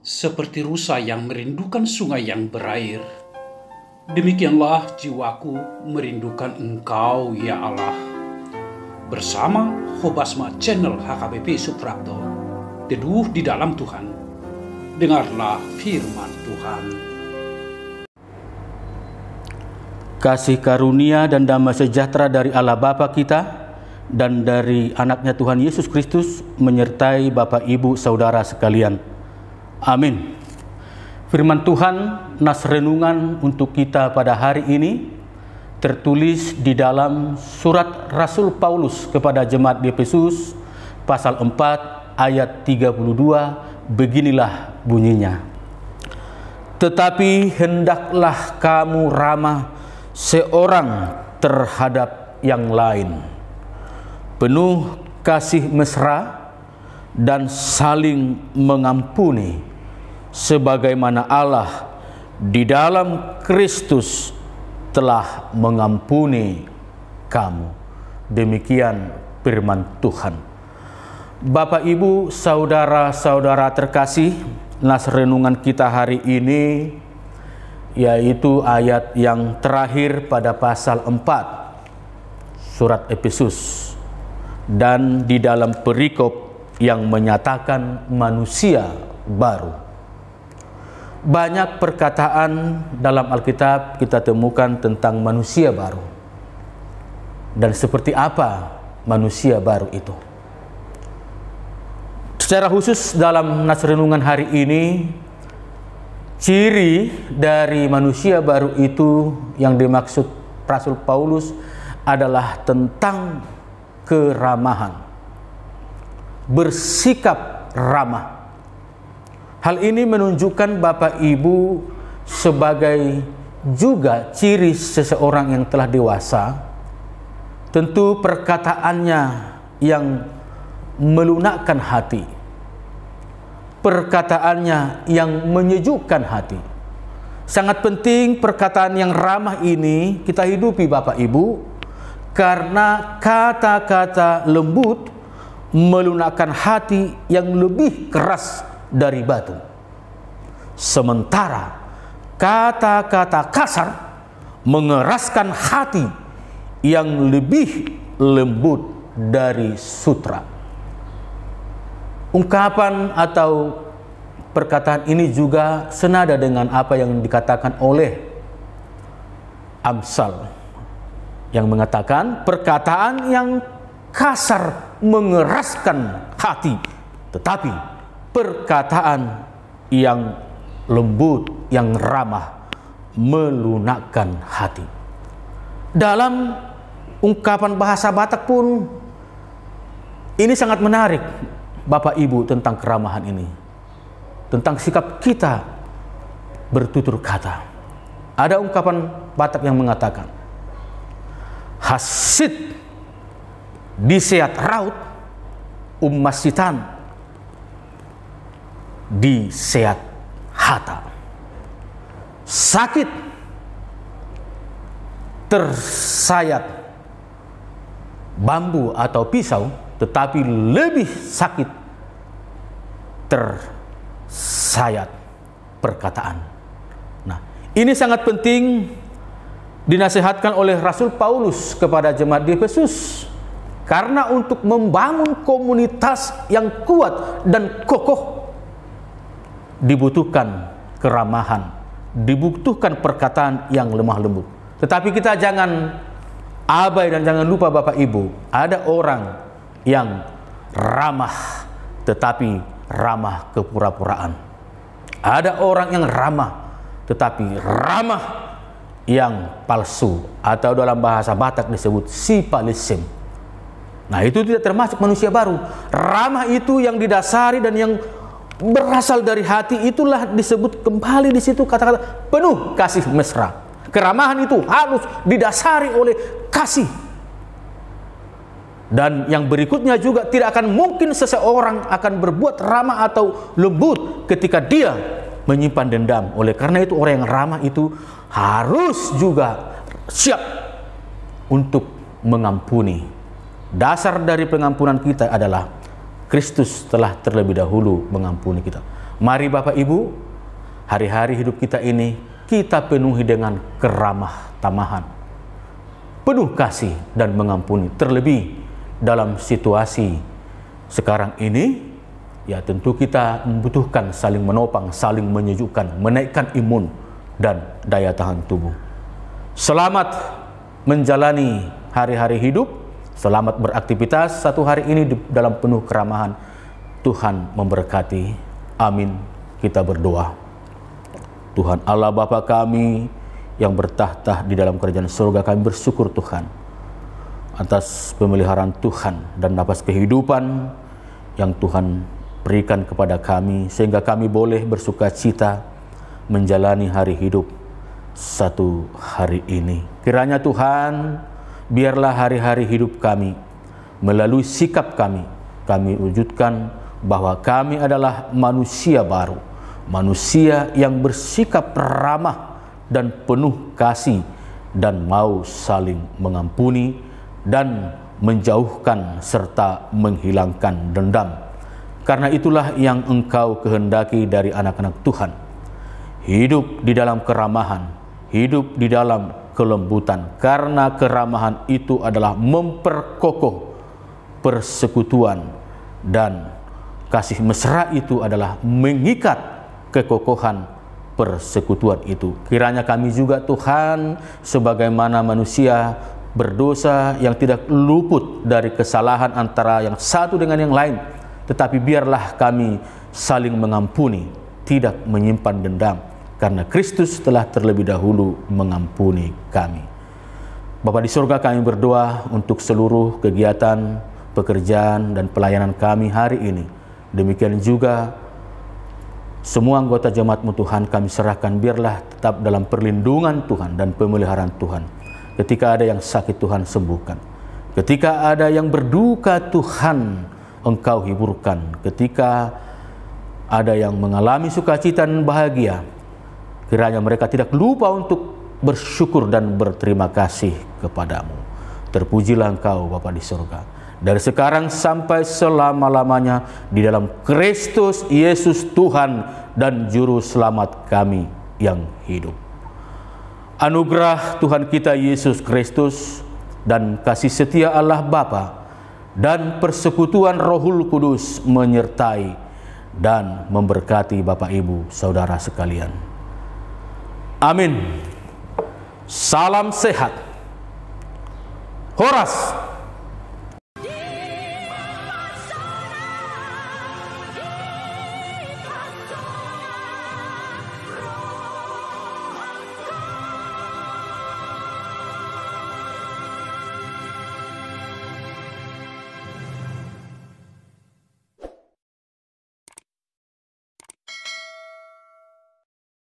Seperti rusa yang merindukan sungai yang berair, demikianlah jiwaku merindukan Engkau, ya Allah. Bersama Hobasma Channel HKBP Suprapto, teduh di dalam Tuhan. Dengarlah firman Tuhan. Kasih karunia dan damai sejahtera dari Allah Bapa kita dan dari anaknya Tuhan Yesus Kristus menyertai Bapak Ibu Saudara sekalian. Amin. Firman Tuhan, nas renungan untuk kita pada hari ini tertulis di dalam surat Rasul Paulus kepada jemaat di Efesus pasal 4 ayat 32, beginilah bunyinya. Tetapi hendaklah kamu ramah seorang terhadap yang lain, penuh kasih mesra dan saling mengampuni, sebagaimana Allah di dalam Kristus telah mengampuni kamu. Demikian firman Tuhan. Bapak, Ibu, saudara-saudara terkasih, nas renungan kita hari ini yaitu ayat yang terakhir pada pasal 4 surat Efesus, dan di dalam perikop yang menyatakan manusia baru. Banyak perkataan dalam Alkitab kita temukan tentang manusia baru. Dan seperti apa manusia baru itu? Secara khusus dalam nas renungan hari ini, ciri dari manusia baru itu yang dimaksud Rasul Paulus adalah tentang keramahan, bersikap ramah. Hal ini menunjukkan Bapak Ibu sebagai juga ciri seseorang yang telah dewasa. Tentu perkataannya yang melunakkan hati, perkataannya yang menyejukkan hati. Sangat penting perkataan yang ramah ini kita hidupi Bapak Ibu, karena kata-kata lembut melunakkan hati yang lebih keras dari batu, sementara kata-kata kasar mengeraskan hati yang lebih lembut dari sutra. Ungkapan atau perkataan ini juga senada dengan apa yang dikatakan oleh Amsal, yang mengatakan perkataan yang kasar mengeraskan hati, tetapi perkataan yang lembut, yang ramah, melunakkan hati. Dalam ungkapan bahasa Batak pun ini sangat menarik Bapak Ibu tentang keramahan ini, tentang sikap kita bertutur kata. Ada ungkapan Batak yang mengatakan, hasit diseat raut masitan di sehat hata. Sakit tersayat bambu atau pisau, tetapi lebih sakit tersayat perkataan. Nah, ini sangat penting dinasihatkan oleh Rasul Paulus kepada jemaat di Efesus, karena untuk membangun komunitas yang kuat dan kokoh dibutuhkan keramahan, dibutuhkan perkataan yang lemah lembut. Tetapi kita jangan abai dan jangan lupa Bapak Ibu, ada orang yang ramah tetapi ramah kepura-puraan. Ada orang yang ramah tetapi ramah yang palsu, atau dalam bahasa Batak disebut sipalism. Nah, itu tidak termasuk manusia baru. Ramah itu yang didasari dan yang berasal dari hati, itulah disebut kembali di situ kata-kata penuh kasih mesra. Keramahan itu harus didasari oleh kasih. Dan yang berikutnya juga, tidak akan mungkin seseorang akan berbuat ramah atau lembut ketika dia menyimpan dendam. Oleh karena itu orang yang ramah itu harus juga siap untuk mengampuni. Dasar dari pengampunan kita adalah Kristus telah terlebih dahulu mengampuni kita. Mari Bapak Ibu, hari-hari hidup kita ini kita penuhi dengan keramah tamahan, penuh kasih dan mengampuni. Terlebih dalam situasi sekarang ini, ya tentu kita membutuhkan saling menopang, saling menyejukkan, menaikkan imun dan daya tahan tubuh. Selamat menjalani hari-hari hidup, selamat beraktivitas satu hari ini dalam penuh keramahan. Tuhan memberkati. Amin. Kita berdoa. Tuhan Allah Bapa kami yang bertahta di dalam kerajaan surga, kami bersyukur Tuhan atas pemeliharaan Tuhan dan napas kehidupan yang Tuhan berikan kepada kami, sehingga kami boleh bersuka cita menjalani hari hidup satu hari ini. Kiranya Tuhan, biarlah hari-hari hidup kami, melalui sikap kami wujudkan bahwa kami adalah manusia baru, manusia yang bersikap ramah dan penuh kasih dan mau saling mengampuni dan menjauhkan serta menghilangkan dendam. Karena itulah yang Engkau kehendaki dari anak-anak Tuhan. Hidup di dalam keramahan, hidup di dalam kelembutan, karena keramahan itu adalah memperkokoh persekutuan, dan kasih mesra itu adalah mengikat kekokohan persekutuan itu. Kiranya kami juga Tuhan, sebagaimana manusia berdosa yang tidak luput dari kesalahan antara yang satu dengan yang lain, tetapi biarlah kami saling mengampuni, tidak menyimpan dendam, karena Kristus telah terlebih dahulu mengampuni kami. Bapa di surga, kami berdoa untuk seluruh kegiatan, pekerjaan, dan pelayanan kami hari ini. Demikian juga semua anggota jemaat-Mu Tuhan, kami serahkan, biarlah tetap dalam perlindungan Tuhan dan pemeliharaan Tuhan. Ketika ada yang sakit, Tuhan sembuhkan. Ketika ada yang berduka, Tuhan Engkau hiburkan. Ketika ada yang mengalami sukacita dan bahagia, kiranya mereka tidak lupa untuk bersyukur dan berterima kasih kepadamu. Terpujilah Engkau Bapa di surga, dari sekarang sampai selama-lamanya, di dalam Kristus Yesus Tuhan dan Juru Selamat kami yang hidup. Anugerah Tuhan kita Yesus Kristus dan kasih setia Allah Bapa dan persekutuan Rohul Kudus menyertai dan memberkati Bapak Ibu Saudara sekalian. Amin. Salam sehat. Horas.